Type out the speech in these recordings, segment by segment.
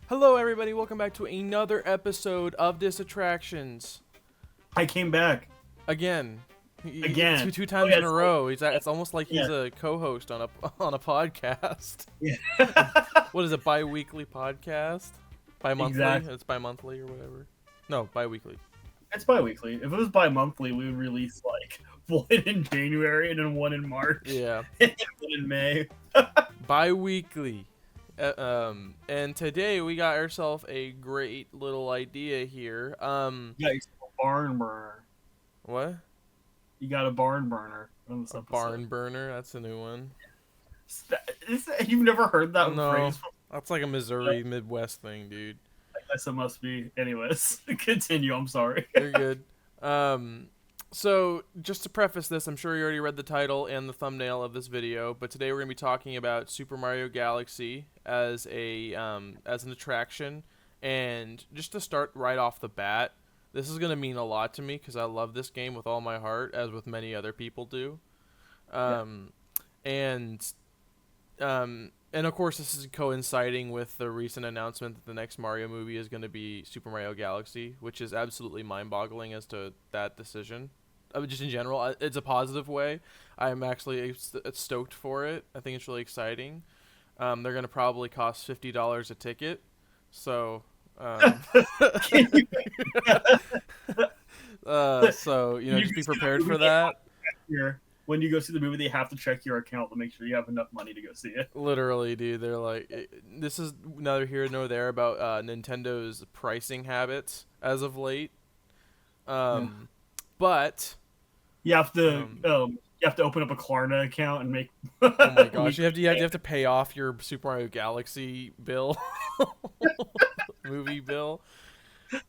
Hello, everybody. Welcome back to another episode of Disattractions. I came back Again, again. two Oh times yeah, in a row. It's almost like he's yeah, a co-host on a on a podcast. yeah. What is it? Bi-weekly podcast? Bi-monthly? Exactly. It's bi-monthly or whatever. No, bi-weekly. It's bi-weekly. If it was bi-monthly, we would release like one in January and then one in March Yeah, and one in May. bi-weekly. And today we got ourselves a great little idea here. Yeah, you got a barn burner. What? You got a barn burner on this A episode. barn burner? That's a new one. You've never heard that No, phrase before? that's like a Missouri Midwest thing, dude. I guess it must be. Anyways, continue. I'm sorry. You're good. So just to preface this, I'm sure you already read the title and the thumbnail of this video, but today we're gonna be talking about Super Mario Galaxy as an attraction, and just to start right off the bat, this is gonna mean a lot to me because I love this game with all my heart, as with many other people do. Yeah. And and of course, this is coinciding with the recent announcement that the next Mario movie is going to be Super Mario Galaxy, which is absolutely mind-boggling as to that decision. Just in general, it's a positive way. I'm actually stoked for it. I think it's really exciting. They're going to probably cost $50 a ticket, so so just be prepared for that. Here, when you go see the movie, they have to check your account to make sure you have enough money to go see it. Literally, dude. They're like, this is neither here nor there about Nintendo's pricing habits as of late. But You have to open up a Klarna account and make. oh my gosh, you have to pay off your Super Mario Galaxy bill, movie bill.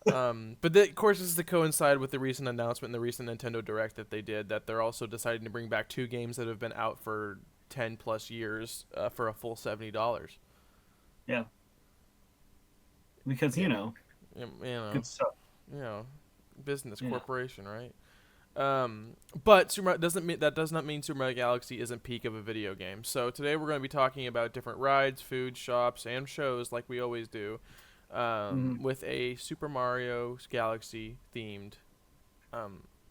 But of course, this is to coincide with the recent announcement in the recent Nintendo Direct that they did that they're also deciding to bring back two games that have been out for 10 plus years for a full $70. Yeah. Because good stuff. Business Yeah. corporation, right? But that does not mean Super Mario Galaxy isn't peak of a video game. So today we're going to be talking about different rides, food, shops, and shows like we always do. With a Super Mario Galaxy themed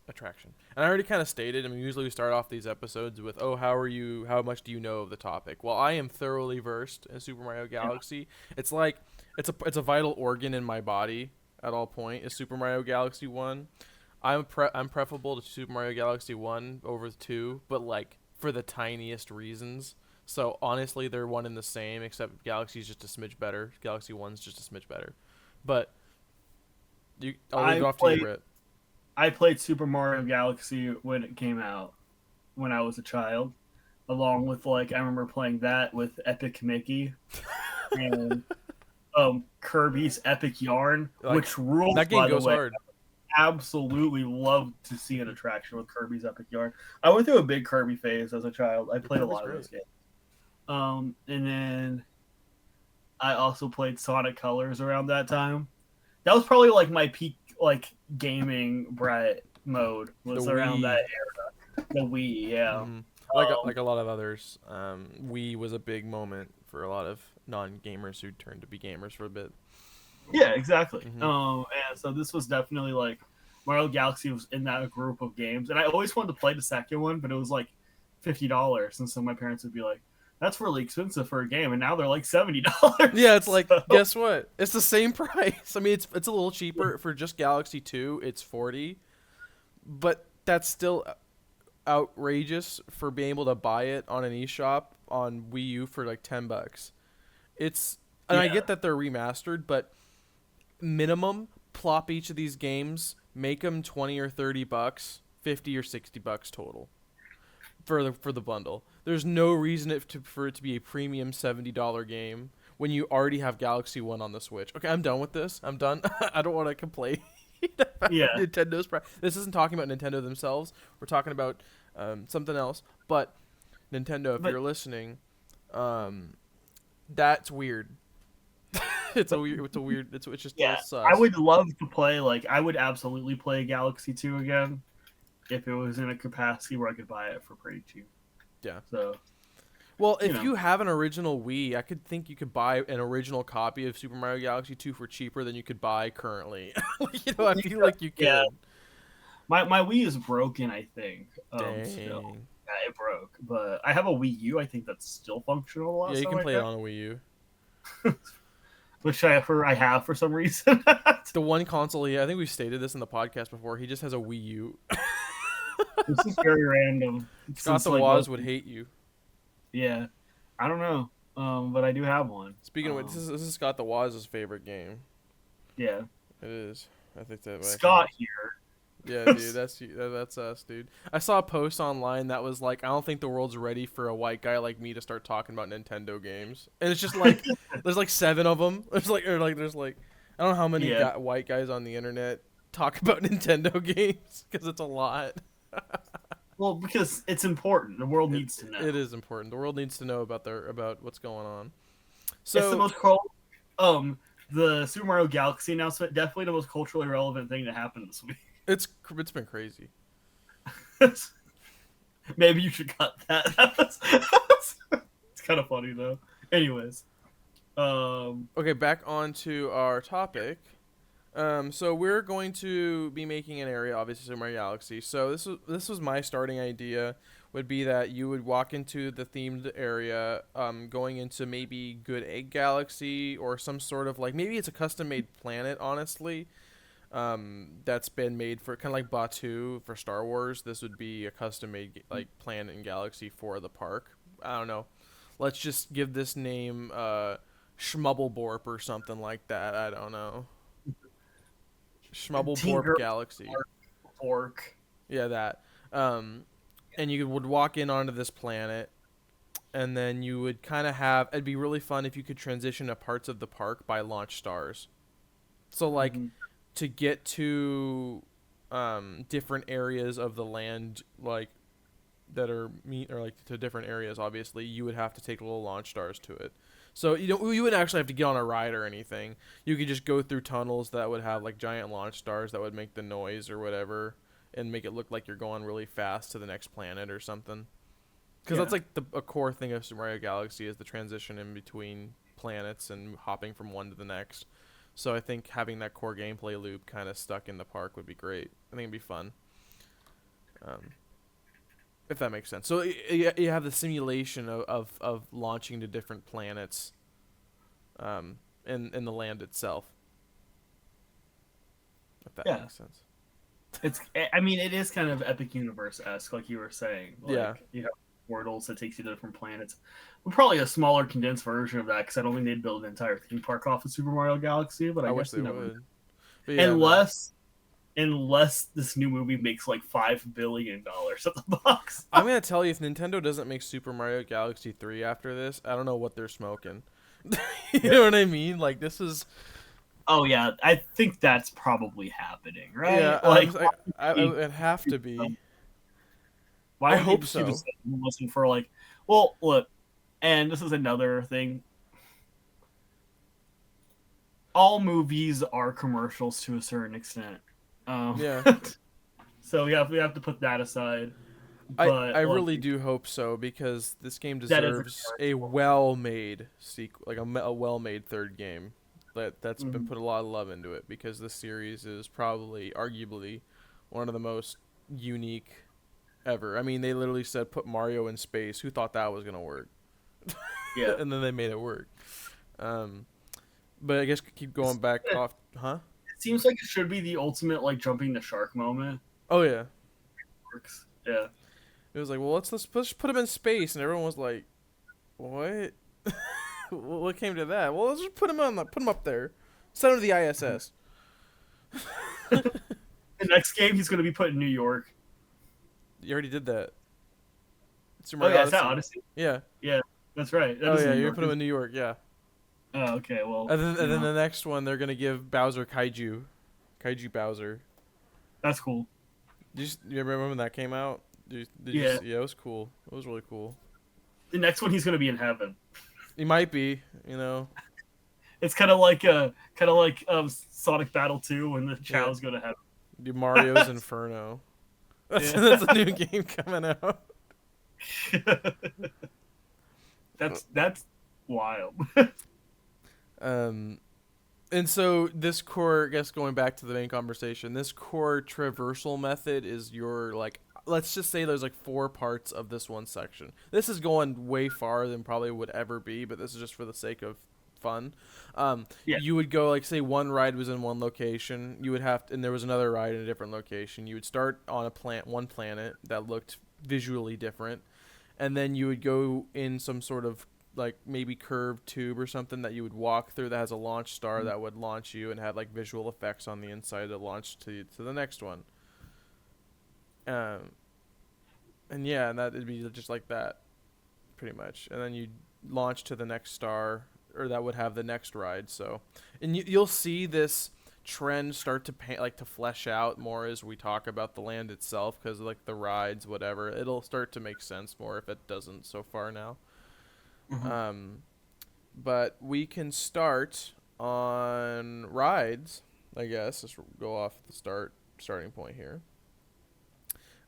attraction. And I already kind of stated, usually we start off these episodes with, oh, how much do you know of the topic? Well, I am thoroughly versed in Super Mario Galaxy. It's like, it's a vital organ in my body at all point, is Super Mario Galaxy 1. I'm preferable to Super Mario Galaxy 1 over 2, but like for the tiniest reasons. So honestly, they're one and the same, except Galaxy's just a smidge better. Galaxy 1's just a smidge better. But I'll leave it off to you, Britt. I played Super Mario Galaxy when it came out, when I was a child, along with I remember playing that with Epic Mickey and Kirby's Epic Yarn, which rules. That game by the goes way. hard. Absolutely love to see an attraction with Kirby's Epic Yarn. I went through a big Kirby phase as a child. I played a lot of those games. And then I also played Sonic Colors around that time. That was probably my peak gaming brat mode was around that era. The Wii, yeah. Mm-hmm. Like a lot of others, Wii was a big moment for a lot of non-gamers who turned to be gamers for a bit. Yeah, exactly. Mm-hmm. And so this was definitely Mario Galaxy was in that group of games, and I always wanted to play the second one, but it was $50, and so my parents would be like, "That's really expensive for a game," and now they're $70. Yeah, it's guess what? It's the same price. It's a little cheaper for just Galaxy 2. It's $40, but that's still outrageous for being able to buy it on an eShop on Wii U for $10. I get that they're remastered, but minimum plop each of these games, make them $20 or $30, $50 or $60 total for the bundle. There's no reason for it to be a premium $70 game when you already have Galaxy 1 on the Switch. Okay, I'm done with this. I'm done. I don't want to complain about Nintendo's price. This isn't talking about Nintendo themselves. We're talking about something else. But Nintendo, if you're listening, that's weird. It's just sus. I would love to play I would absolutely play Galaxy 2 again if it was in a capacity where I could buy it for pretty cheap. Yeah. So Well, You if know, you have an original Wii, I could think you could buy an original copy of Super Mario Galaxy 2 for cheaper than you could buy currently. I feel like you yeah. could. My Wii is broken, I think. Still, Dang. yeah, it broke. But I have a Wii U. I think that's still functional. The Yeah, last you time can I play it checked, on a Wii U. which I have for some reason. The one console, yeah, I think we've stated this in the podcast before. He just has a Wii U. This is very random. Scott Since the like Woz most, would hate you. yeah, I don't know. But I do have one. Speaking of which, this is Scott the Woz's favorite game. Yeah, It is. I think that. I think Scott that's. here. Yeah, dude, that's us, dude. I saw a post online that was like, I don't think the world's ready for a white guy like me to start talking about Nintendo games, and it's just like, there's like 7 of them. There's like, I don't know how many Yeah. white guys on the internet talk about Nintendo games because it's a lot. Well, because it's important. The world It, needs to know. it is important. The world needs to know about what's going on. It's the So most the Super Mario Galaxy announcement, definitely the most culturally relevant thing that happened this week. it's been crazy. Maybe you should cut that. It's kind of funny though. Anyways, Okay, back on to our topic. So we're going to be making an area, obviously, Super Mario Galaxy. So this was my starting idea. Would be that you would walk into the themed area, going into maybe Good Egg Galaxy or some sort of like maybe it's a custom made planet. Honestly, that's been made for kind of like Batu for Star Wars. This would be a custom made like planet and galaxy for the park. I don't know. Let's just give this name Schmubbleborp or something like that. I don't know. Schmubbleborp Tinker Galaxy. Fork. Yeah, that. And you would walk in onto this planet, and then you would kind of have. It'd be really fun if you could transition to parts of the park by launch stars. So like to get to different areas of the land, like that are or like to different areas. Obviously, you would have to take little launch stars to it. So you wouldn't actually have to get on a ride or anything. You could just go through tunnels that would have like giant launch stars that would make the noise or whatever, and make it look like you're going really fast to the next planet or something. Because that's like a core thing of Super Mario Galaxy is the transition in between planets and hopping from one to the next. So I think having that core gameplay loop kind of stuck in the park would be great. I think it'd be fun. If that makes sense. So you have the simulation of launching to different planets in the land itself. If that makes sense. I mean, it is kind of Epic Universe-esque, like you were saying. Like, Yeah. you have portals that takes you to different planets. Probably a smaller, condensed version of that, because I don't think they'd build an entire theme park off of Super Mario Galaxy, but I wish guess they would. But Yeah, yeah, unless this new movie makes like $5 billion at the box. I'm gonna tell you, if Nintendo doesn't make Super Mario Galaxy 3 after this, I don't know what they're smoking. You know what I mean? Like this is. Oh yeah, I think that's probably happening, right? Yeah, Like, it'd have to be. why I would hope they so. just listen for like? Well, look, and this is another thing. All movies are commercials to a certain extent. Yeah. So we have to put that aside. I really do hope so, because this game deserves a well-made sequel, like a well-made third game that's been put a lot of love into it, because this series is probably arguably one of the most unique ever. I mean, they literally said put Mario in space. Who thought that was gonna work? Yeah. And then they made it work. But I guess keep going back off, huh? It seems like it should be the ultimate like jumping the shark moment. Oh yeah. Works. Yeah. It was like, well, let's put him in space, and everyone was like, what? What came to that? Well, let's just put him up there. Send him to the ISS. The next game he's going to be put in New York. You already did that. Oh yeah, is that Odyssey? Yeah. Yeah, that's right. Oh yeah, you're gonna put him in New York. Yeah. Oh okay, well. And then the next one they're gonna give Bowser Kaiju Bowser. That's cool. You remember when that came out? Yeah, it was cool. It was really cool. The next one he's gonna be in heaven. He might be, you know. It's kind of like Sonic Battle 2 when the Chow's go to heaven. Do Mario's Inferno. That's a new game coming out. That's wild. Um, and so this core, I guess going back to the main conversation, this core traversal method is your like. Let's just say there's like 4 parts of this one section. This is going way farther than probably would ever be, but this is just for the sake of fun. Yeah. You would go like say one ride was in one location. You would have to, and there was another ride in a different location. You would start on one planet that looked visually different, and then you would go in some sort of like maybe curved tube or something that you would walk through that has a launch star that would launch you and have like visual effects on the inside to launch to the next one. Um, and yeah, and that would be just like that, pretty much. And then you launch to the next star, or that would have the next ride. So, and you'll see this trend start to like to flesh out more as we talk about the land itself, because like the rides, whatever, it'll start to make sense more if it doesn't so far now. Mhm. Um, but we can start on rides, I guess. Let's go off the starting point here.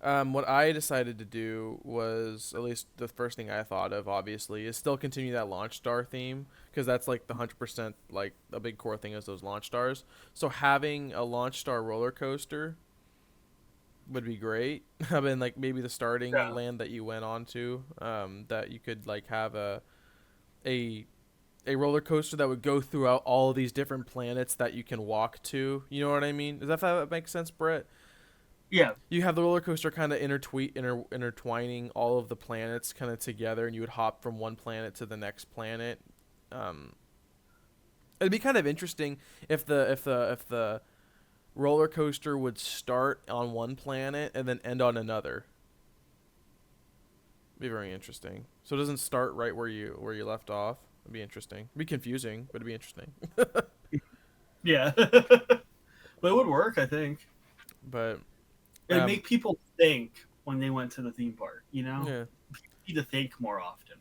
What I decided to do was, at least the first thing I thought of, obviously, is still continue that launch star theme, because that's like the 100% like a big core thing is those launch stars. So having a launch star roller coaster would be great. I mean, like maybe the starting Yeah. land that you went on to, that you could like have a a roller coaster that would go throughout all of these different planets that you can walk to. You know what I mean? Does that make sense, Brett? Yeah. You have the roller coaster kind of intertwining all of the planets kind of together, and you would hop from one planet to the next planet. Um, it'd be kind of interesting if the roller coaster would start on one planet and then end on another. It'd be very interesting. So it doesn't start right where you left off. It'd be interesting. It'd be confusing, but it'd be interesting. Yeah. But it would work, I think. But It'd make people think when they went to the theme park, you know? yeah, People need to think more often.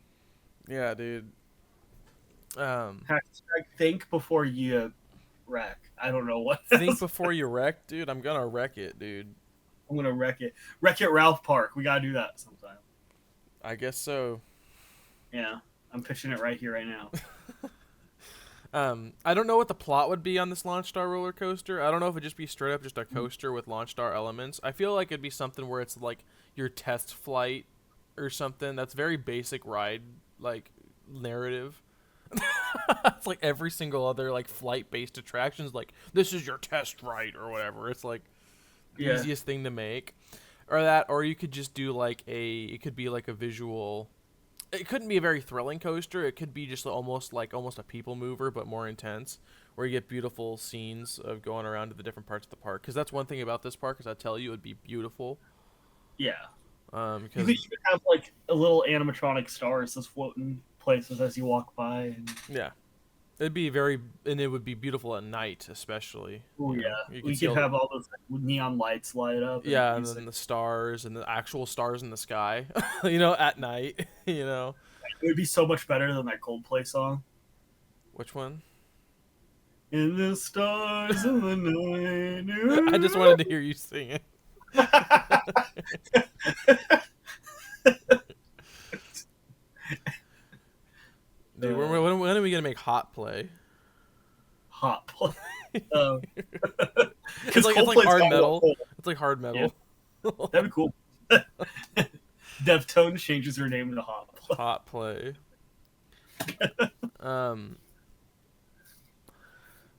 yeah, dude. Um, Hashtag think before you wreck. I don't know what think else. before you wreck, dude. I'm gonna wreck it, dude. I'm gonna wreck it. Wreck it Ralph Park. We gotta do that sometime. I guess so. Yeah. I'm pitching it right here, right now. I don't know what the plot would be on this Launch Star roller coaster. I don't know if it'd just be straight up just a coaster with Launch Star elements. I feel like it'd be something where it's like your test flight or something. That's very basic ride like narrative. It's like every single other like flight based attractions like this is your test ride or whatever. It's like the Yeah. easiest thing to make. Or that, or you could just do like it could be like a visual. It couldn't be a very thrilling coaster. It could be just almost a people mover, but more intense, where you get beautiful scenes of going around to the different parts of the park. Because that's one thing about this park, is I tell you, it'd be beautiful. Yeah. You could Because even have like a little animatronic stars just floating places as you walk by. And yeah, it'd be very, and it would be beautiful at night, especially. oh You yeah, know, you could we see could all. have all those like, neon lights light up and Yeah, and music. then the stars and the actual stars in the sky, you know, at night, you know. It would be so much better than that Coldplay song. Which one? In the stars in the night. I just wanted to hear you sing it. Dude, when are we gonna make Hot Play? Hot play. Because It's like Coldplay's hard got one metal. hole. It's like hard Yeah, metal. that'd be cool. Deftones changes their name to Hot Play. Hot Play. Um,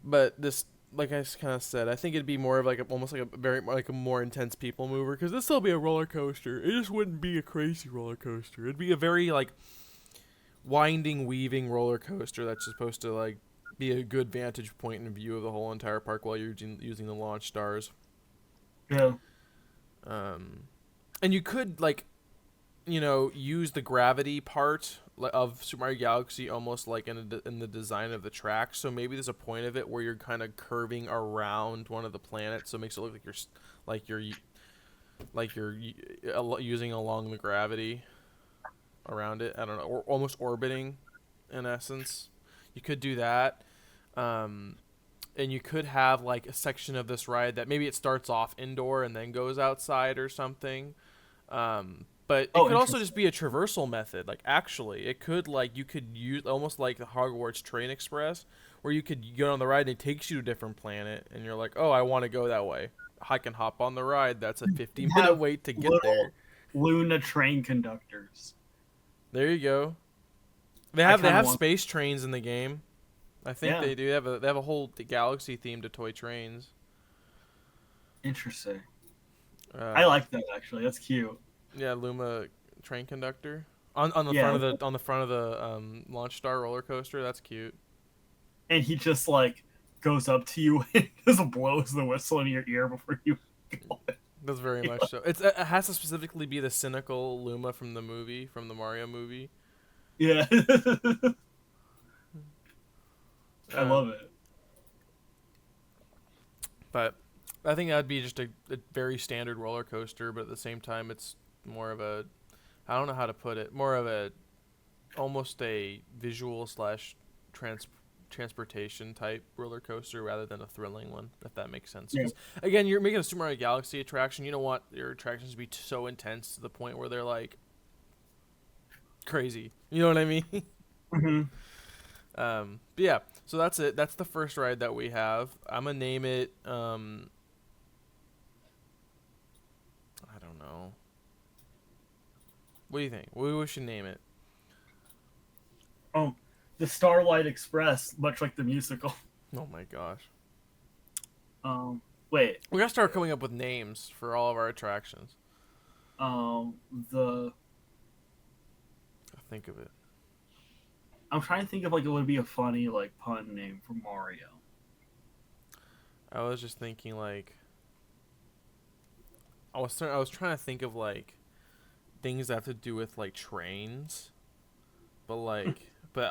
but this, like I kind of said, I think it'd be more of like almost like a very like a more intense people mover, because this will be a roller coaster. It just wouldn't be a crazy roller coaster. It'd be a very like winding, weaving roller coaster that's supposed to like be a good vantage point and view of the whole entire park while you're using the launch stars. Yeah. Um, and you could like, you know, use the gravity part of Super Mario Galaxy almost like in the design of the track. So maybe there's a point of it where you're kind of curving around one of the planets, so it makes it look like like you're like you're using along the gravity around it. I don't know, or almost orbiting, in essence. You could do that. Um, and you could have like a section of this ride that maybe it starts off indoor and then goes outside or something. But it Oh, could also just interesting. be a traversal method. Like actually, it could like you could use almost like the Hogwarts Train Express, where you could get on the ride and it takes you to a different planet, and you're like, oh, I want to go that way. I can hop on the ride. That's a You 50-minute have wait to get there. little Luna train conductors. There you go. I They kind of have want. space trains in the game. I think Yeah, they do. They have a whole galaxy theme to toy trains. interesting. I Um, like that actually. That's cute. yeah, Luma train conductor Yeah, on the front of the Launch Star roller coaster. That's cute. and he just like goes up to you and just blows the whistle in your ear before you go. That's very much so. It has to specifically be the cynical Luma from the movie, from the Mario movie. Yeah, I love Um, it. but I think that'd be just a very standard roller coaster, but at the same time, it's more of a I don't know how to put it, more of a almost a visual slash trans transportation type roller coaster rather than a thrilling one, if that makes sense. Yeah. Because again, you're making a Super Mario Galaxy attraction. You don't want your attractions to be so intense to the point where they're like crazy. You know what I mean? Hmm. But yeah, so that's it. That's the first ride that we have. I'm gonna name it. I don't know. What do you think? What we should name it? Um, the Starlight Express, much like the musical. Oh my gosh, Um, wait. we gotta start coming up with names for all of our attractions. Um, the Think of it. I'm trying to think of like it would be a funny like pun name for Mario. I was just thinking like I was trying to think of like things that have to do with like trains, but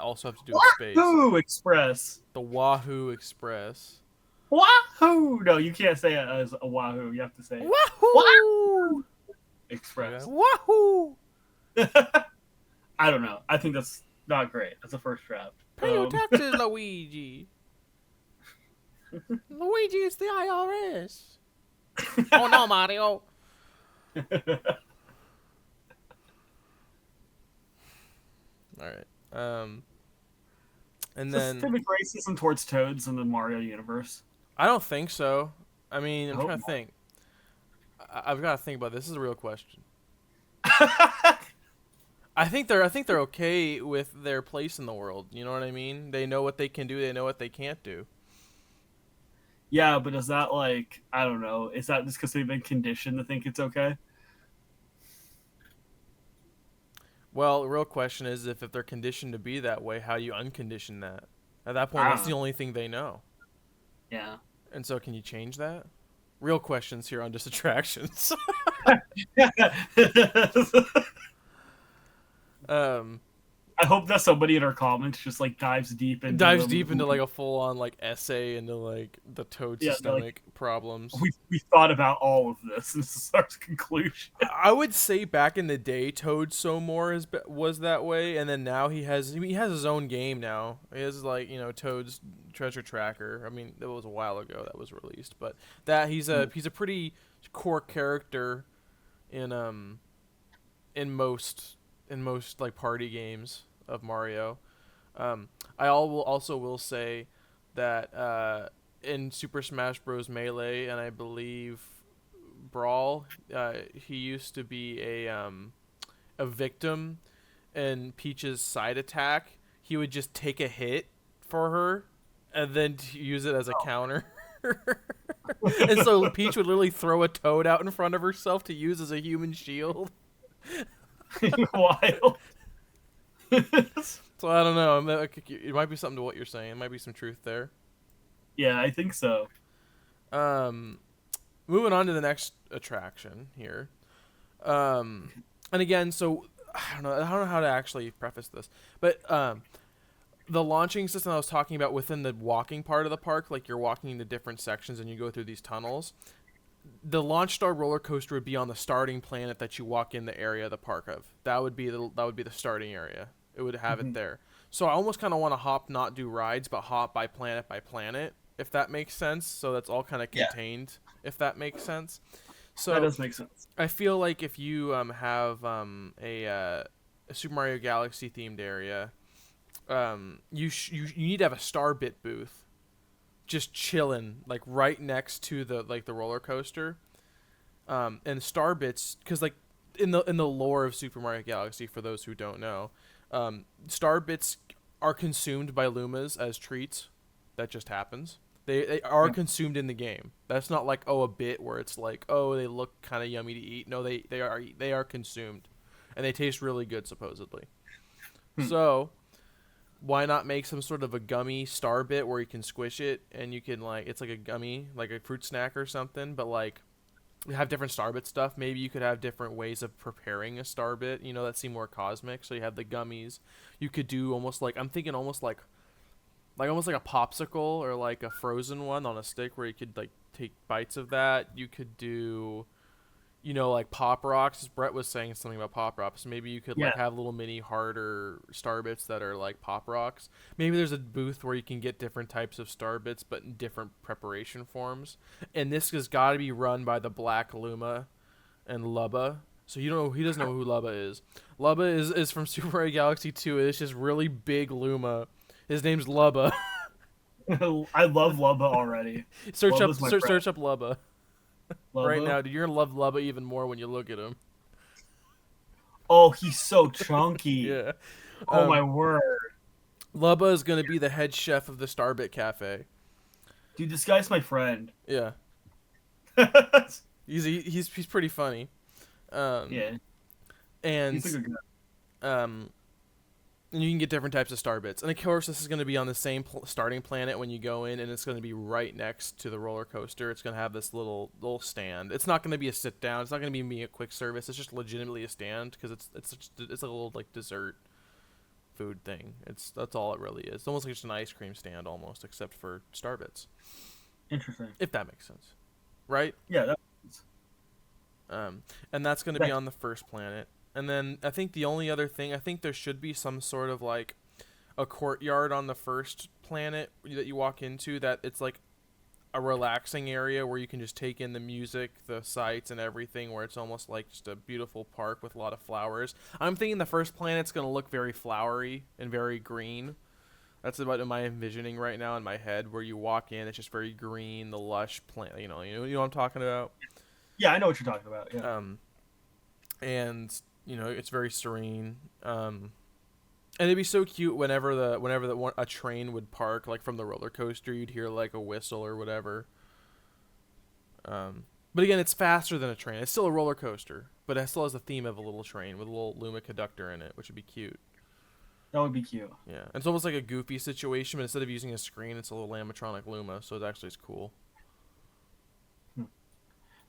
also have to do with space. Wahoo Express. The Wahoo Express. Wahoo! No, you can't say it as a Wahoo. You have to say Wahoo! Wahoo Okay. Express. Wahoo! I don't know. I think that's not great. That's a first draft. Pay your taxes, Luigi. Luigi, it's the IRS. Oh no, Mario. All right. And then Systemic racism towards toads in the Mario universe. I don't think so. I mean, I I'm hope trying to think. I've got to think about this. This is a real question. not. I think they're okay with their place in the world. You know what I mean? They know what they can do. They know what they can't do. Yeah, but is that like I don't know? Is that just because they've been conditioned to think it's okay? Well, the real question is if they're conditioned to be that way, how do you uncondition that? At that point, I that's don't the know. only thing they know. Yeah. And so, can you change that? Real questions here on Disattractions. um, I hope that somebody in our comments just like dives deep into dives the deep into like movie. a full-on like essay into like the toad Yeah, they're like systemic problems. we thought about all of this, and this is our conclusion. I would say back in the day, Toad so more was that way, and then now he has his own game now. He has like Toad's Treasure Tracker. I mean, it was a while ago that was released, but that he's a pretty core character in in most in most like party games of Mario. I also will say that in Super Smash Bros. Melee and I believe Brawl, he used to be a victim in Peach's side attack. He would just take a hit for her and then use it as a counter. And so Peach would literally throw a toad out in front of herself to use as a human shield. Wild. So I don't know. It might be something to what you're saying. It might be some truth there. Yeah, I think so. Um, moving on to the next attraction here. And again, so I don't know how to actually preface this, but the launching system I was talking about within the walking part of the park, like you're walking into different sections and you go through these tunnels. The Launch Star roller coaster would be on the starting planet that you walk in the area of the park of. That would be the starting area. It would have it Mhm. there. So I almost kind of want to hop, not do rides, but hop by planet, if that makes sense. So that's all kind of Yeah. contained, if that makes sense. That So does make sense. I feel like if you have a Super Mario Galaxy themed area, you need to have a Starbit booth just chilling like right next to the roller coaster. And Starbits, because like in the lore of Super Mario Galaxy, for those who don't know, Starbits are consumed by Lumas as treats. That just happens. They are Yeah. consumed in the game. That's not like, oh, a bit where it's like, oh, they look kind of yummy to eat. No, they are consumed, and they taste really good supposedly. Hmm. So why not make some sort of a gummy star bit where you can squish it and you can like, it's like a gummy, like a fruit snack or something, but like have different starbit stuff. Maybe you could have different ways of preparing a starbit, that seem more cosmic. So you have the gummies. You could do almost like, I'm thinking almost like almost like a popsicle or like a frozen one on a stick where you could like take bites of that. You could do, like pop rocks. Brett was saying something about pop rocks. Maybe you could Yeah. like have little mini harder starbits that are like pop rocks. Maybe there's a booth where you can get different types of starbits but in different preparation forms. And this has got to be run by the Black Luma and Lubba. So he doesn't know who Lubba is. Lubba is from Super Mario Galaxy 2. It's just really big Luma. His name's Lubba. I love Lubba already. Lubba's my friend. Search up Lubba right Lubba. now. Dude, you're gonna love Lubba even more when you look at him. Oh, he's so chunky. Yeah. Oh my word. Lubba is gonna be the head chef of the Starbit Cafe. Dude, this guy's my friend. Yeah. He's pretty funny. Yeah. And He's a good guy. and you can get different types of starbits. And of course, this is going to be on the same starting planet when you go in, and it's going to be right next to the roller coaster. It's going to have this little stand. It's not going to be a sit down. It's not going to be me a quick service. It's just legitimately a stand because it's a little like dessert food thing. That's all it really is. It's almost like just an ice cream stand almost, except for starbits. Interesting. If that makes sense, right? Yeah. And that's going to be on the first planet. And then I think the only other thing, I think there should be some sort of like a courtyard on the first planet that you walk into that it's like a relaxing area where you can just take in the music, the sights, and everything, where it's almost like just a beautiful park with a lot of flowers. I'm thinking the first planet's going to look very flowery and very green. That's about my envisioning right now in my head, where you walk in, it's just very green, the lush plant. You know what I'm talking about? Yeah, I know what you're talking about. Yeah. And it's very serene. And it'd be so cute whenever a train would park, like from the roller coaster, you'd hear like a whistle or whatever. But again, it's faster than a train. It's still a roller coaster, but it still has the theme of a little train with a little Luma conductor in it, which would be cute. That would be cute. Yeah, and it's almost like a Goofy situation, but instead of using a screen, it's a little animatronic Luma, so it actually is cool.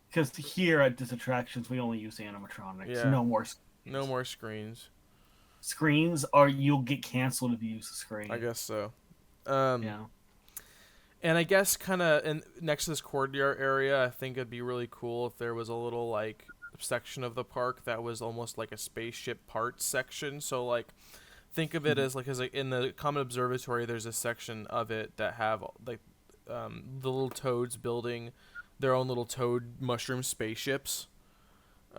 Because here at Disattractions, we only use animatronics. Yeah. No more screens. No more screens. Screens you'll get canceled if you use the screen. I guess so. Yeah. And I guess kind of next to this courtyard area, I think it'd be really cool if there was a little like section of the park that was almost like a spaceship parts section. So like, think of it as like in the Common Observatory, there's a section of it that have like the little toads building their own little toad mushroom spaceships.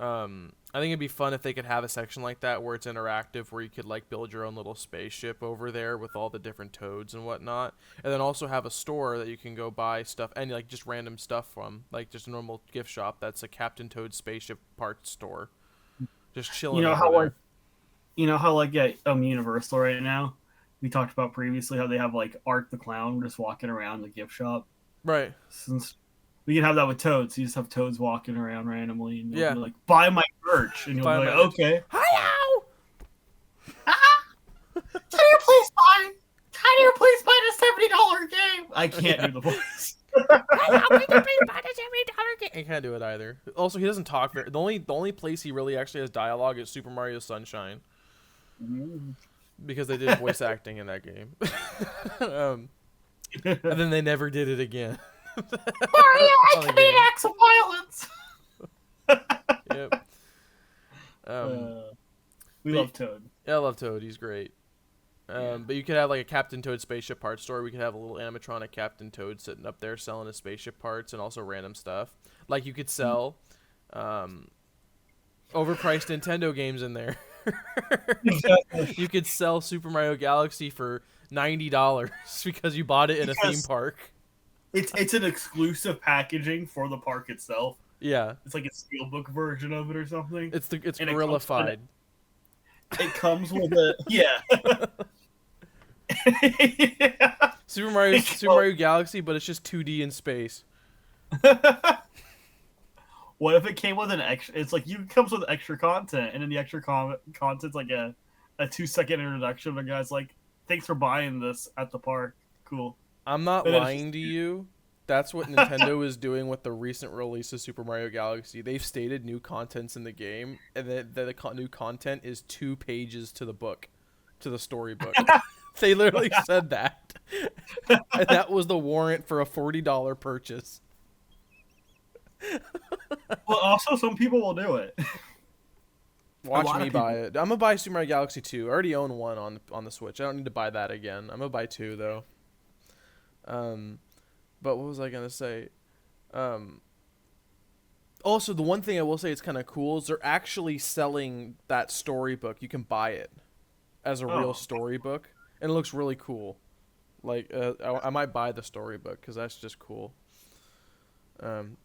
I think it'd be fun if they could have a section like that where it's interactive, where you could like build your own little spaceship over there with all the different toads and whatnot, and then also have a store that you can go buy stuff and like just random stuff from, like just a normal gift shop that's a Captain Toad spaceship parts store, just chilling. You know how there. at Universal right now, we talked about previously how they have like Art the Clown just walking around the gift shop. Right. Since we can have that with Toads. You just have Toads walking around randomly, and you'll be like, "Buy my merch," and you'll be like, "Okay." Hello. Can you please buy the $70 game? I can't do the voice. I can't do it either. Also, he doesn't talk very. The only place he really actually has dialogue is Super Mario Sunshine, because they did voice acting in that game, and then they never did it again. Mario, I commit acts of violence. Yep. We love Toad. Yeah, I love Toad. He's great. But you could have like a Captain Toad spaceship parts store. We could have a little animatronic Captain Toad sitting up there selling his spaceship parts and also random stuff. Like you could sell um, overpriced Nintendo games in there. Exactly. You could sell Super Mario Galaxy for $90 because you bought it in a theme Because park. it's an exclusive packaging for the park itself. Yeah, It's like a steelbook version of it or something, it's and Gorilla-fied. it comes with a yeah. Yeah. Super Mario Galaxy, but it's just 2D in space. What if it came with an extra? It's like you comes with extra content, and then the extra content's like a 2 second introduction. The guy's like, "Thanks for buying this at the park. Cool." I'm not But then it's lying to you. That's what Nintendo is doing with the recent release of Super Mario Galaxy. They've stated new contents in the game, and the new content is 2 pages to the book, to the storybook. They literally said that, and that was the warrant for a $40 purchase. well, also some people will do it. A Watch lot me of buy people. it. I'm gonna buy Super Mario Galaxy 2. I already own one on the Switch. I don't need to buy that again. I'm gonna buy 2 though. Um, but what was I gonna say? Um, Also, the one thing I will say it's kind of cool is they're actually selling that storybook. You can buy it as a real Oh, storybook, and it looks really cool. Like, I might buy the storybook because that's just cool.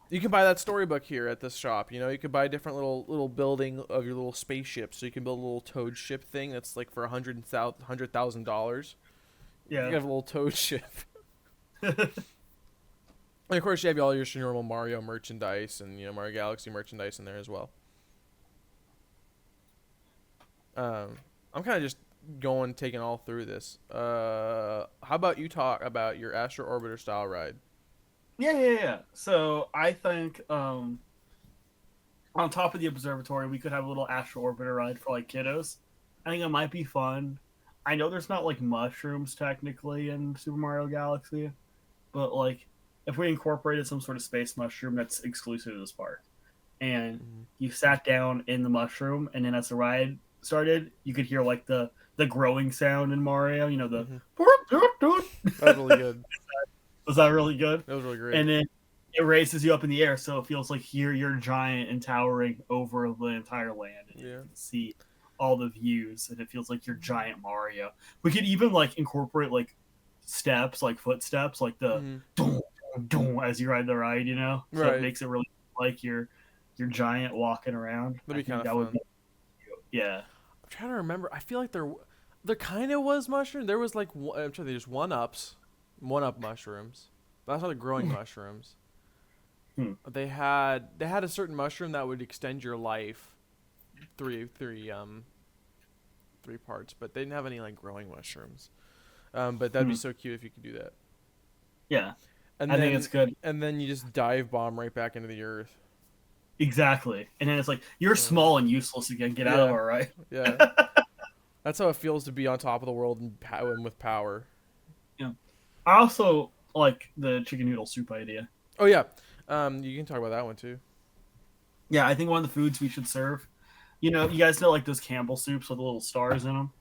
You can buy that storybook here at this shop. You know, you can buy a different little building of your little spaceship, so you can build a little Toad ship thing that's like for $100,000. You yeah. have a little Toad ship, and of course you have all your normal Mario merchandise and Mario Galaxy merchandise in there as well. I'm kind of just taking all through this. How about you talk about your Astro Orbiter style ride? Yeah. So I think on top of the observatory, we could have a little astro orbiter ride for like kiddos. I think it might be fun. I know there's not like mushrooms technically in Super Mario Galaxy, but like if we incorporated some sort of space mushroom that's exclusive to this park, and Mhm. you sat down in the mushroom, and then as the ride started, you could hear like the growing sound in Mario. You know the Mhm. That was really good. was that really good? That was really great. And then it raises you up in the air, so it feels like you're giant and towering over the entire land, and you Yeah. can see all the views, and it feels like you're giant Mario. We could even like incorporate like steps, like footsteps, like the Mhm. dong, dong, as you ride the ride, so it Right. makes it really like you're giant walking around. I That'd be kind think of that would fun. be yeah. I'm trying to remember. I feel like there kind of was mushroom. There was like I'm trying to think, there's one up mushrooms. But that's not the growing mushrooms. Hmm. They had a certain mushroom that would extend your life three parts, but they didn't have any like growing mushrooms. But that'd be Hmm. so cute if you could do that. Yeah, And I think it's then good. and then you just dive bomb right back into the earth. Exactly. And then it's like you're Uh, small and useless again. Get out of yeah, our right. yeah. That's how it feels to be on top of the world and with power. Yeah. I also like the chicken noodle soup idea. Oh yeah, you can talk about that one too. Yeah, I think one of the foods we should serve. You guys know like those Campbell soups with little stars in them.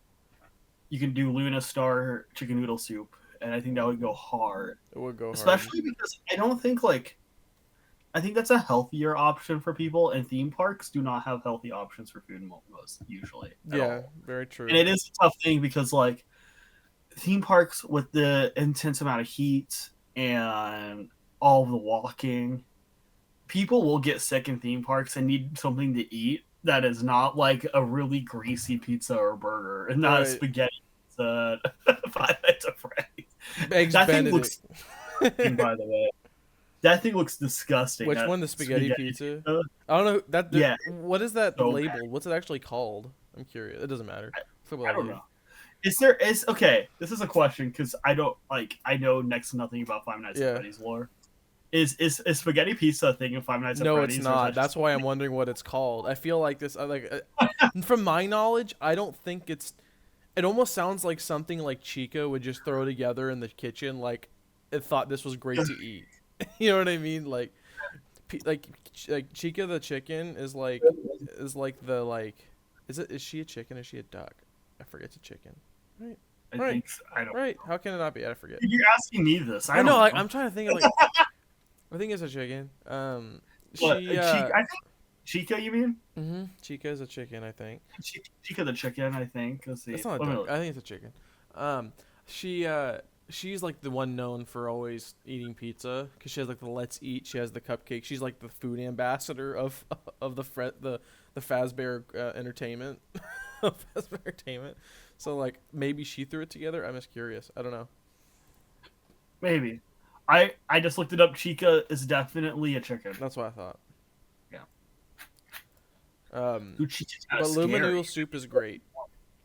You can do Luna Star chicken noodle soup, and I think that would go hard. It would go hard. Especially because I don't think like I think that's a healthier option for people, and theme parks do not have healthy options for food most usually at Yeah, all. very And true. it is a tough thing because like theme parks with the intense amount of heat and all of the walking, people will get sick in theme parks and need something to eat that is not like a really greasy pizza or burger and not a Right, spaghetti pizza at Five Nights at Freddy's. eggs That thing Benedict. looks disgusting, by the way. That thing looks disgusting. Which That one? The spaghetti spaghetti pizza? pizza. I don't know that. Yeah, What is that so bad. labeled? What's it actually called? I'm curious. It doesn't matter. Let's I about don't leave. know. Is okay? This is a question because I don't like. I know next to nothing about Five Nights at Yeah. Freddy's lore. Is spaghetti pizza a thing in Five Nights at No, it's Freddy's, or is not. that just That's why I'm wondering what it's called. I feel like this. From my knowledge, I don't think it's. It almost sounds like something like Chica would just throw together in the kitchen, like it thought this was great to eat. You know what I mean? Like Chica the chicken is like the like. Is she a chicken? Or is she a duck? I forget. It's a chicken. Right. I Right. think I don't. Right. How can it not be? I forget. You're asking me this. I I don't know. Like know. I'm trying to think of like. I think it's a chicken. What She cheek? I think. Chica, you mean? Chica is a chicken, I think. Chica the chicken, I think. Let's see. It's not a Let me duck. look. I think it's a chicken. Um, she she's like the one known for always eating pizza because she has like the Let's Eat. She has the cupcake. She's like the food ambassador of the Fazbear Entertainment of Fazbear Entertainment. So like maybe she threw it together. I'm just curious. I don't know. Maybe. I just looked it up. Chica is definitely a chicken. That's what I thought. Yeah. Um, Dude, Chica's kind but of scary. Luminous soup is great.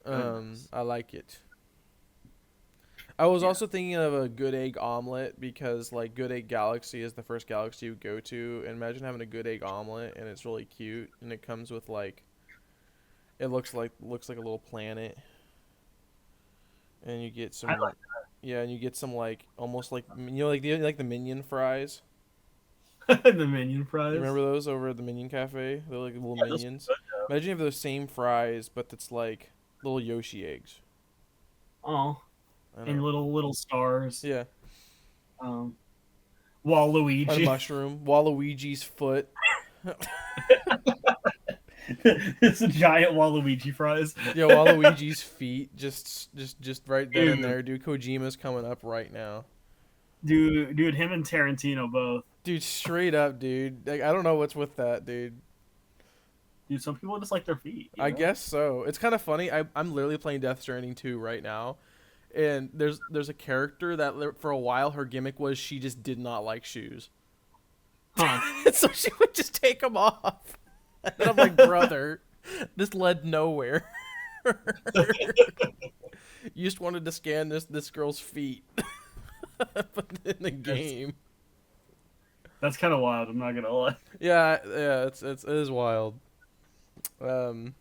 Goodness. I like it. I was Yeah. also thinking of a good egg omelet because like Good Egg Galaxy is the first galaxy you go to. And imagine having a good egg omelet and it's really cute and it comes with like it looks like a little planet and you get I some like yeah and you get some like almost like like the minion fries. the minion You fries. remember those over at the Minion Cafe? They're like little Yeah, those are minions. good. Imagine you have those same fries but it's like little Yoshi eggs. Oh, I and know. little stars. Yeah. Um, A Waluigi. mushroom. Waluigi's foot. It's a giant Waluigi fries. Yeah, Waluigi's feet, just right then and Dude, there, dude. Kojima's coming up right now, dude, him and Tarantino both. dude. Straight up, dude. Like I don't know what's with that, dude. Dude, some people just like their feet, you I know? guess so. It's kind of funny. I'm literally playing Death Stranding 2 right now, and there's a character that for a while her gimmick was she just did not like shoes, Huh. so she would just take them off. And I'm like, brother, this led nowhere. You just wanted to scan this girl's feet, but in the game. That's kind of wild, I'm not gonna lie. Yeah, it is wild. Um,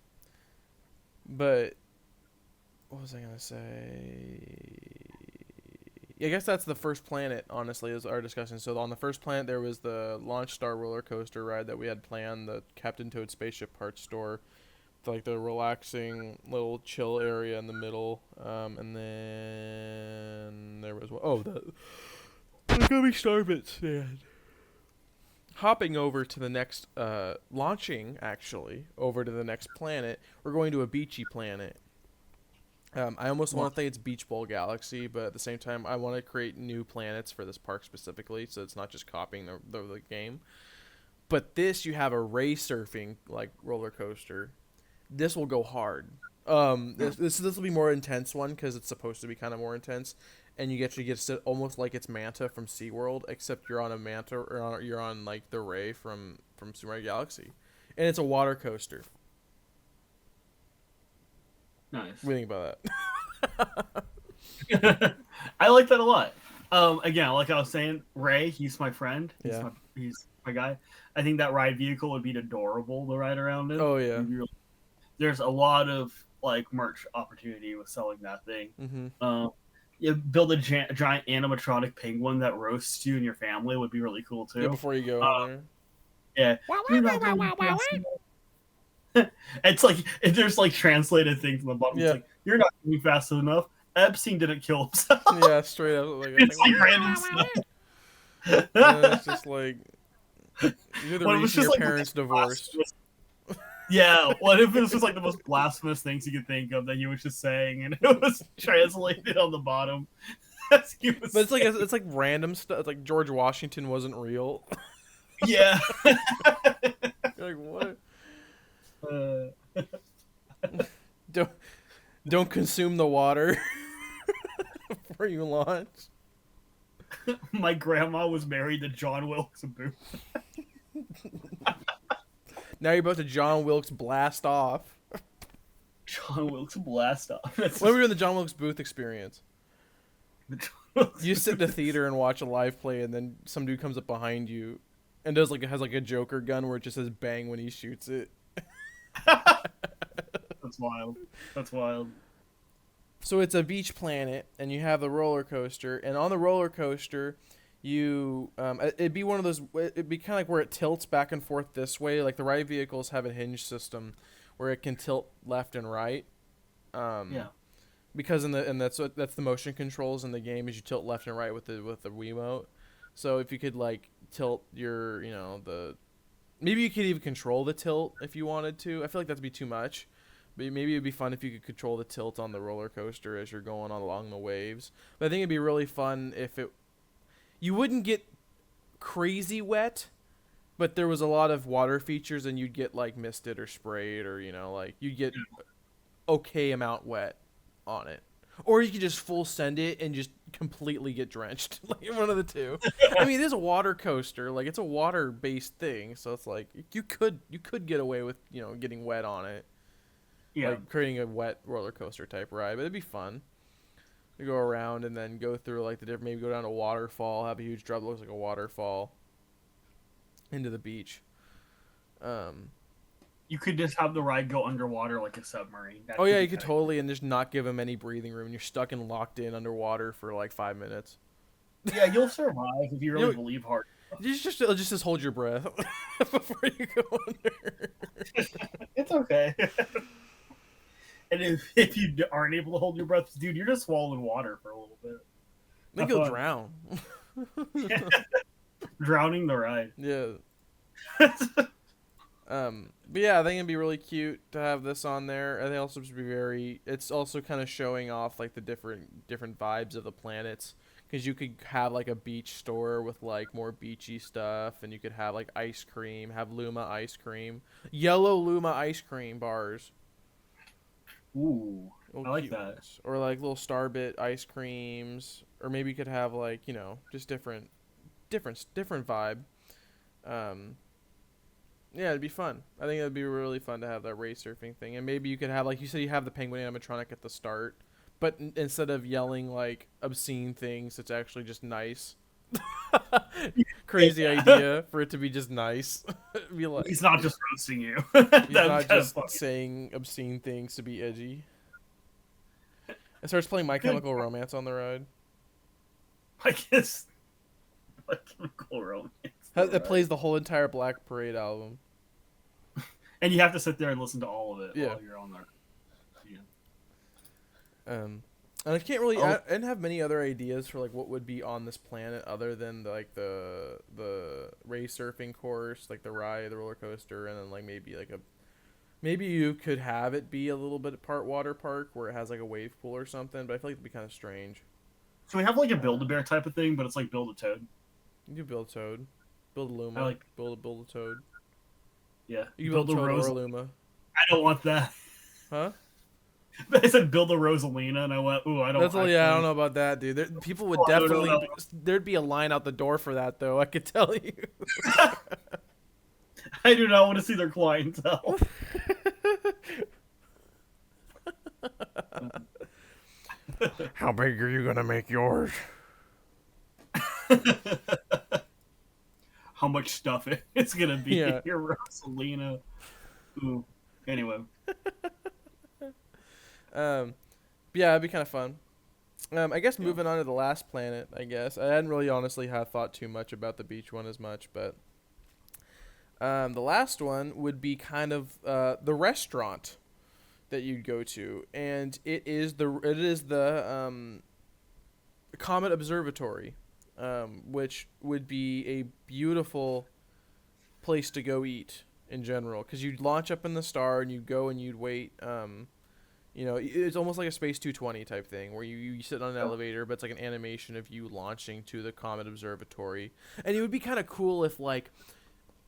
but what was I gonna say? Yeah, I guess that's the first planet. Honestly, is our discussion. So on the first planet, there was the Launch Star roller coaster ride that we had planned, the Captain Toad spaceship parts store, like the relaxing little chill area in the middle. And then there was the gummy star bits, man. Hopping over to the next, launching actually over to the next planet. We're going to a beachy planet. I almost want to think it's Beach Bowl Galaxy, but at the same time, I want to create new planets for this park specifically, so it's not just copying the game. But this, you have a ray surfing like roller coaster. This will go hard. This will be more intense one because it's supposed to be kind of more intense, and you get to sit almost like it's Manta from SeaWorld, except you're on a Manta or you're on like the Ray from Super Mario Galaxy, and it's a water coaster. Nice. What do you think about I like that a lot. Again, like I was saying, Ray, he's my friend. Yeah. He's my guy. I think that ride vehicle would be adorable to ride around in. Oh yeah. There's a lot of like merch opportunity with selling that thing. Mm-hmm. You build a giant animatronic penguin that roasts you and your family would be really cool too. Yeah, before you go in there. Yeah. You're not going fast enough. It's like there's like translated things on the bottom. Yeah. It's like you're not moving fast enough. Epstein didn't kill himself. Yeah, straight up. Like, It's like random stuff. it's just like you're the What if it's reason just your like parents divorced. Yeah, what if it was just like the most blasphemous things you could think of that he was just saying, and it was translated on the bottom? But it's like random stuff. It's like George Washington wasn't real. Yeah. You're like what? Uh, Don't consume the water before you launch. my grandma was married to John Wilkes Booth. Now you're about to John Wilkes blast off. John Wilkes blast off. What were you in the John Wilkes Booth experience? You sit in the theater and watch a live play, and then some dude comes up behind you, and has like a Joker gun where it just says "bang" when he shoots it. That's wild. That's wild. So it's a beach planet, and you have the roller coaster, and on the roller coaster, you it'd be one of those. It'd be kind of like where it tilts back and forth this way. Like the ride vehicles have a hinge system where it can tilt left and right. Yeah. Because that's the motion controls in the game is you tilt left and right with the Wiimote. So if you could like tilt your Maybe you could even control the tilt if you wanted to. I feel like that'd be too much. But maybe it'd be fun if you could control the tilt on the roller coaster as you're going along the waves. But I think it'd be really fun if it you wouldn't get crazy wet, but there was a lot of water features and you'd get like misted or sprayed or like you'd get okay amount wet on it. Or you could just full send it and just completely get drenched. Like one of the two. I mean, it is a water coaster. Like it's a water based thing, so it's like you could get away with, getting wet on it. Yeah. Like creating a wet roller coaster type ride. But it'd be fun. To go around and then go through like the different maybe go down a waterfall, have a huge drop that looks like a waterfall into the beach. Um You could just have the ride go underwater like a submarine. That Oh could yeah, be you could kinda totally and just not give them any breathing room. You're stuck and locked in underwater for like 5 minutes. Yeah, you'll survive if you really believe hard. Just hold your breath before you go under. It's okay. And if you aren't able to hold your breath, dude, you're just swallowing water for a little bit. I think you'll drown. Drowning the ride. Yeah. But yeah, I think it'd be really cute to have this on there. I think also just be very. It's also kind of showing off like the different vibes of the planets, because you could have like a beach store with like more beachy stuff, and you could have like ice cream, have Luma ice cream, yellow Luma ice cream bars. Ooh, Little I like cute that. ones. Or like little Starbit ice creams, or maybe you could have like just different vibe. Um, Yeah, it'd be fun. I think it'd be really fun to have that race surfing thing, and maybe you could have like you said, you have the penguin animatronic at the start, but instead of yelling like obscene things, it's actually just nice. Crazy Yeah. idea for it to be just nice. Be like He's not just roasting you. he's That's not kind of just funny. saying obscene things to be edgy. It starts playing My Good. Chemical Romance on the ride. I guess like Chemical Romance. It plays the whole entire Black Parade album. And you have to sit there and listen to all of it Yeah. while you're on there. Yeah. And I can't really. Oh. I didn't have many other ideas for like what would be on this planet other than like the race surfing course, like the ride, the roller coaster, and then like maybe you could have it be a little bit part water park where it has like a wave pool or something. But I feel like it'd be kind of strange. So we have like a Build-A-Bear type of thing, but it's like Build-A-Toad. You could build Toad, build a Luma, I like. build a Toad. Yeah. You can build Build a Toad or Rose. a Luma, I don't want that. huh? I said build a Rosalina, and I went, ooh, I don't. That's all. Yeah, I don't know about that, dude. People would Oh, I don't definitely. know. There'd be a line out the door for that, though. I could tell you. I do not want to see their clientele. How big are you gonna make yours? How much stuff it's gonna be Yeah. here, Rosalina. Ooh. Anyway. Yeah, it'd be kind of fun. I guess moving on to the last planet. I guess I hadn't really honestly had thought too much about the beach one as much, but the last one would be kind of the restaurant that you'd go to, and it is the Comet Observatory, which would be a beautiful place to go eat in general, because you'd launch up in the star and you'd go and you'd wait. It's almost like a Space 220 type thing where you sit on an elevator, but it's like an animation of you launching to the Comet Observatory. And it would be kind of cool if, like,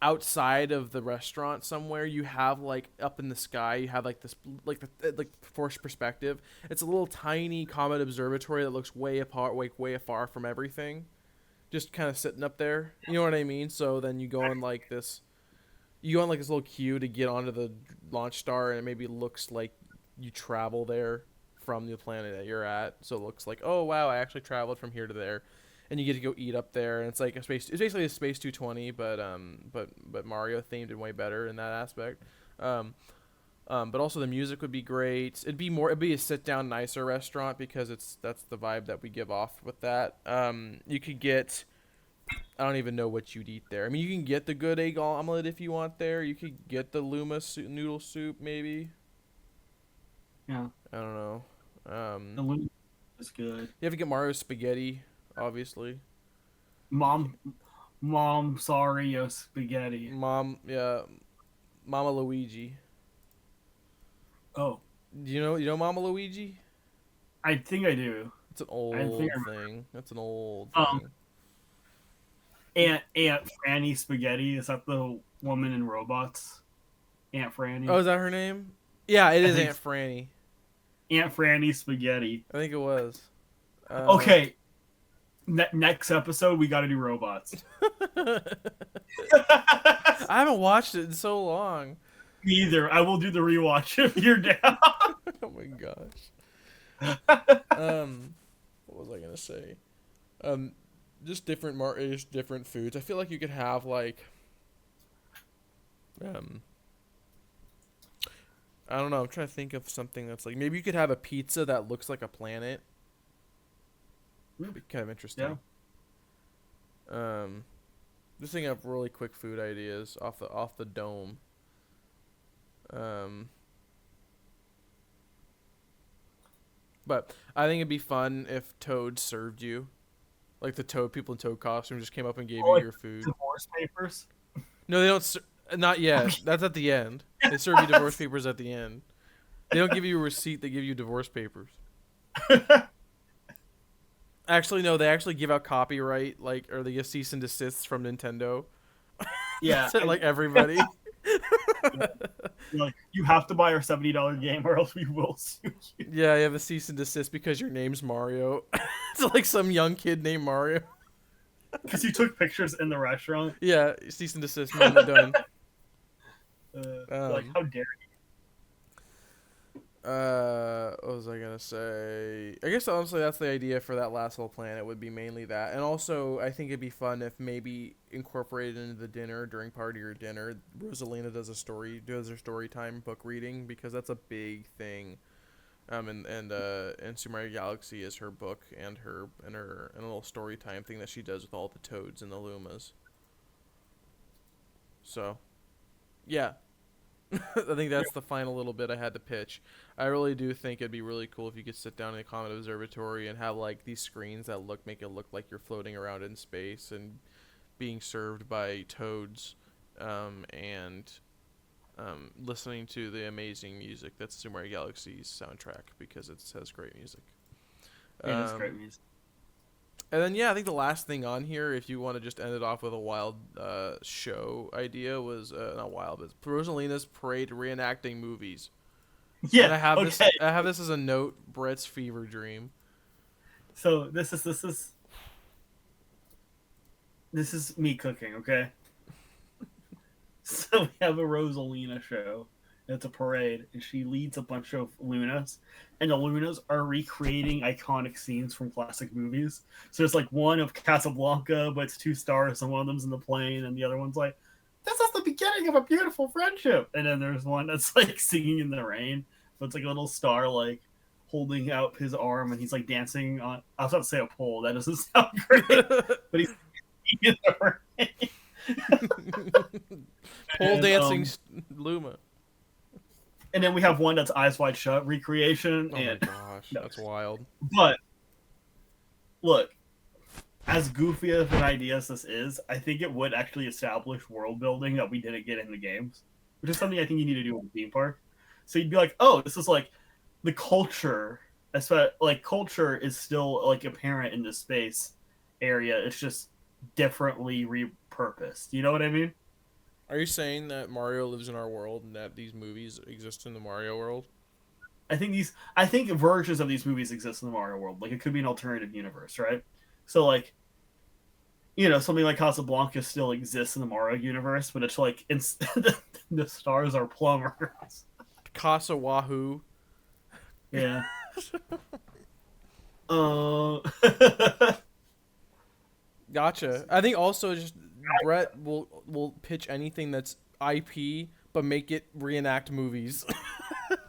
outside of the restaurant somewhere, you have, like, up in the sky, you have, like, this, like, like forced perspective. It's a little tiny Comet Observatory that looks way apart, way afar from everything. Just kind of sitting up there. You know what I mean? So then you go on, like, this little queue to get onto the launch star, and it maybe looks like you travel there from the planet that you're at, so it looks like, oh wow, I actually traveled from here to there, and you get to go eat up there, and it's like it's basically a Space 220, but Mario themed and way better in that aspect. But also the music would be great. It'd be a sit down nicer restaurant because that's the vibe that we give off with that. You could get, I don't even know what you'd eat there. I mean, you can get the good egg omelet if you want there. You could get the Luma noodle soup maybe. Yeah. I don't know. The loot is good. You have to get Mario spaghetti, obviously. Mom Mom, sorry, yo spaghetti. Mom, yeah, Mama Luigi. Oh, You know Mama Luigi? I think I do. It's an I think old thing. That's an old I thing. Aunt Franny Spaghetti. Is that the woman in Robots? Aunt Oh, Franny. is that her name? Yeah, it I is think Aunt Franny. Aunt Franny Spaghetti. I think it was. Okay, next episode we got to do robots. I haven't watched it in so long. Me either. I will do the rewatch if you're down. Oh my gosh. What was I gonna say? Um, just just different foods. I feel like you could have like, um, I don't know. I'm trying to think of something that's like maybe you could have a pizza that looks like a planet. That'd be kind of Yeah. interesting. Um, just thinking of really quick food ideas off the dome. Um, but I think it'd be fun if Toad served you, like the Toad people in Toad costume just came up and gave Or you like your food. divorce papers. No, they don't. Not yet. Okay. That's at the end. They serve you divorce papers at the end. They don't give you a receipt. They give you divorce papers. Actually, no. They actually give out copyright, like, or they give cease and desists from Nintendo. Yeah. To, like everybody. Yeah. Like, you have to buy our $70 game or else we will sue you. Yeah, you have a cease and desist because your name's Mario. It's like some young kid named Mario. Because you took pictures in the restaurant. Yeah, cease and desist. Moment done. Like, how dare What was I gonna say? I guess honestly, that's the idea for that last little planet. Would be mainly that, and also I think it'd be fun if maybe incorporated into the dinner during part of your dinner. Rosalina does her story time book reading because that's a big thing. And Super Mario Galaxy is her book and a little story time thing that she does with all the toads and the Lumas. So, yeah, I think you? that's the final little bit I had to pitch. I really do think it'd be really cool if you could sit down in a Comet Observatory and have like these screens that make it look like you're floating around in space and being served by toads, and listening to the amazing music that's Super Mario Galaxy's soundtrack because it has great music. Yeah, that's great Um, music. and then yeah, I think the last thing on here, if you want to just end it off with a wild show idea, was not wild, but Rosalina's Parade reenacting movies. And Yeah, okay. I have this as a note, Brett's fever dream. So this is me cooking, okay? So we have a Rosalina show. It's a parade, and she leads a bunch of Lunas, and the Lunas are recreating iconic scenes from classic movies. So there's like one of Casablanca, but it's two stars, and one of them's in the plane, and the other one's like, "This is the beginning of a beautiful friendship." And then there's one that's like singing in the rain, but it's like a little star like holding out his arm, and he's like dancing on. I was about to say a pole. That doesn't sound great, but he's in the rain. Pole And, dancing Luma. and then we have one that's Eyes Wide Shut recreation. Oh my And gosh, no. that's wild. But look, as goofy of an idea as this is, I think it would actually establish world building that we didn't get in the games, which is something I think you need to do in the theme park. So you'd be like, oh, this is like the culture. Like culture is still like apparent in the space area. It's just differently repurposed. You know what I mean? Are you saying that Mario lives in our world and that these movies exist in the Mario world? I think versions of these movies exist in the Mario world. Like it could be an alternative universe, right? So like something like Casablanca still exists in the Mario universe, but it's like the stars are plumbers. Casa Wahoo. Yeah. Uh, Gotcha. I think also just Brett will pitch anything that's IP but make it reenact movies.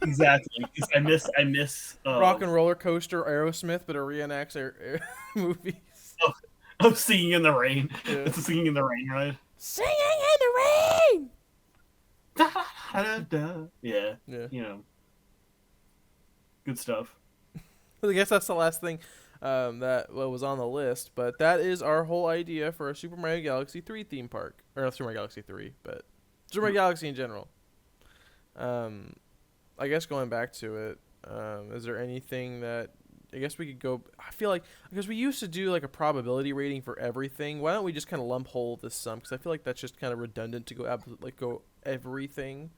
exactly. 'Cause I miss Rock and Roller Coaster Aerosmith, but it reenacts movies. of singing in the rain. Yeah. It's a singing in the rain, right? Singing in the rain. Da, da, da. Yeah. Yeah. Good stuff. I guess that's the last thing. that was on the list. But that is our whole idea for a Super Mario Galaxy 3 theme park, or not Super Mario Galaxy 3, but Super Mario Galaxy in general. Um, I guess going back to it, is there anything that I guess we could go? I feel like because we used to do like a probability rating for everything. Why don't we just kind of lump whole this sum? Because I feel like that's just kind of redundant to go everything.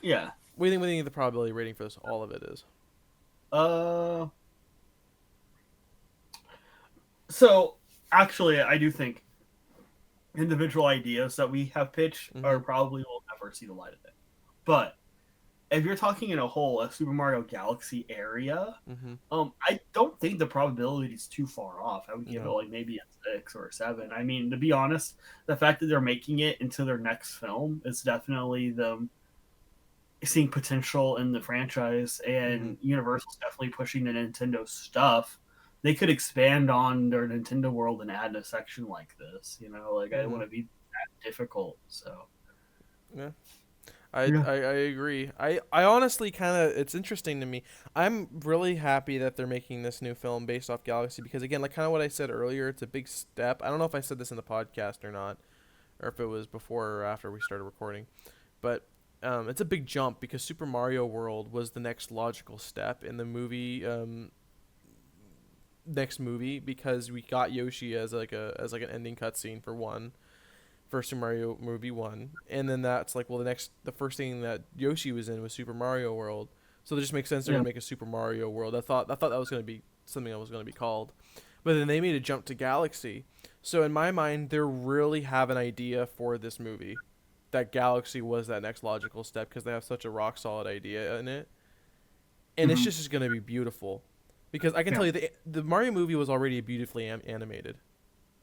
Yeah. What do you think the probability rating for this? All of it is. Uh. So actually, I do think individual ideas that we have pitched Mm-hmm. are probably will never see the light of day. But if you're talking in a Super Mario Galaxy area, Mm-hmm. I don't think the probability is too far off. I would give it No. like maybe a 6 or a 7. I mean, to be honest, the fact that they're making it into their next film is definitely them seeing potential in the franchise, Mm-hmm. and Universal's definitely pushing the Nintendo stuff. They could expand on their Nintendo world and add a section like this. Like I Mm-hmm. want to be that difficult. So Yeah. I, yeah, I, I agree. I honestly kind of it's interesting to me. I'm really happy that they're making this new film based off Galaxy because again, like kind of what I said earlier, it's a big step. I don't know if I said this in the podcast or not, or if it was before or after we started recording, but it's a big jump because Super Mario World was the next logical step in the movie. Next movie because we got Yoshi as like an ending cutscene for one for Super Mario Movie 1, and then that's like, well, the first thing that Yoshi was in was Super Mario World, so it just makes sense they're yeah, gonna make a Super Mario World. I thought that was gonna be something that was gonna be called, but then they made a jump to Galaxy, so in my mind they really have an idea for this movie, that Galaxy was that next logical step because they have such a rock solid idea in it, and it's mm-hmm. just gonna be beautiful, because I can Yeah. tell you the Mario movie was already beautifully animated.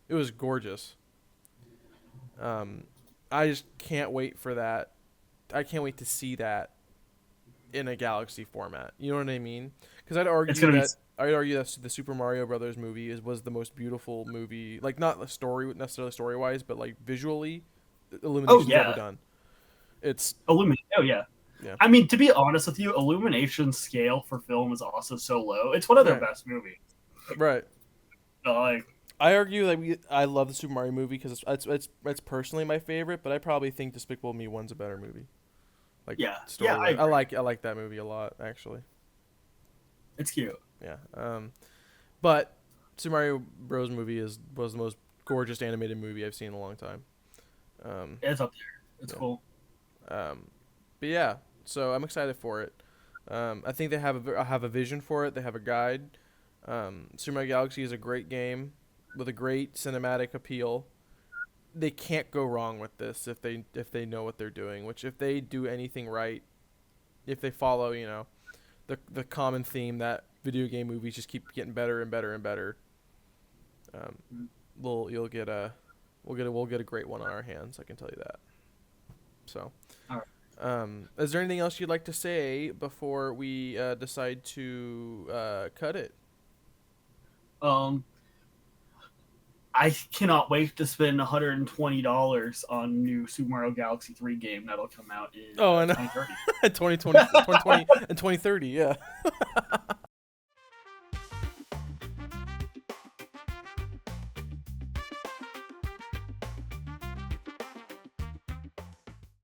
It was gorgeous. Um, I just can't wait for that. I can't wait to see that in a Galaxy format. You know what I mean? Because It's gonna be I'd argue that the Super Mario Brothers movie was the most beautiful movie. Like not the story necessarily story wise, but like visually, oh Illumination's ever yeah, done. It's Illumination. Oh yeah. yeah, I mean, to be honest with you, Illumination's scale for film is also so low. It's one of their right, best movies. right. Like, I argue that I love the Super Mario movie because it's personally my favorite, but I probably think Despicable Me One's a better movie. Like yeah, yeah, story I wise, agree. I like that movie a lot actually. It's cute. Yeah. But Super Mario Bros. Movie was the most gorgeous animated movie I've seen in a long time. Um, It's up there. It's yeah. cool. But yeah, so I'm excited for it. I think they have a vision for it. They have a guide. Super Mario Galaxy is a great game with a great cinematic appeal. They can't go wrong with this if they know what they're doing. Which if they do anything right, if they follow the common theme that video game movies just keep getting better and better and better, um, you'll get a we'll get a great one on our hands. I can tell you that. So, All right. is there anything else you'd like to say before we decide to cut it? Um, I cannot wait to spend $120 on new Super Mario Galaxy 3 game that'll come out in Oh, and 2030. 2020, 2020 and 2030. Yeah.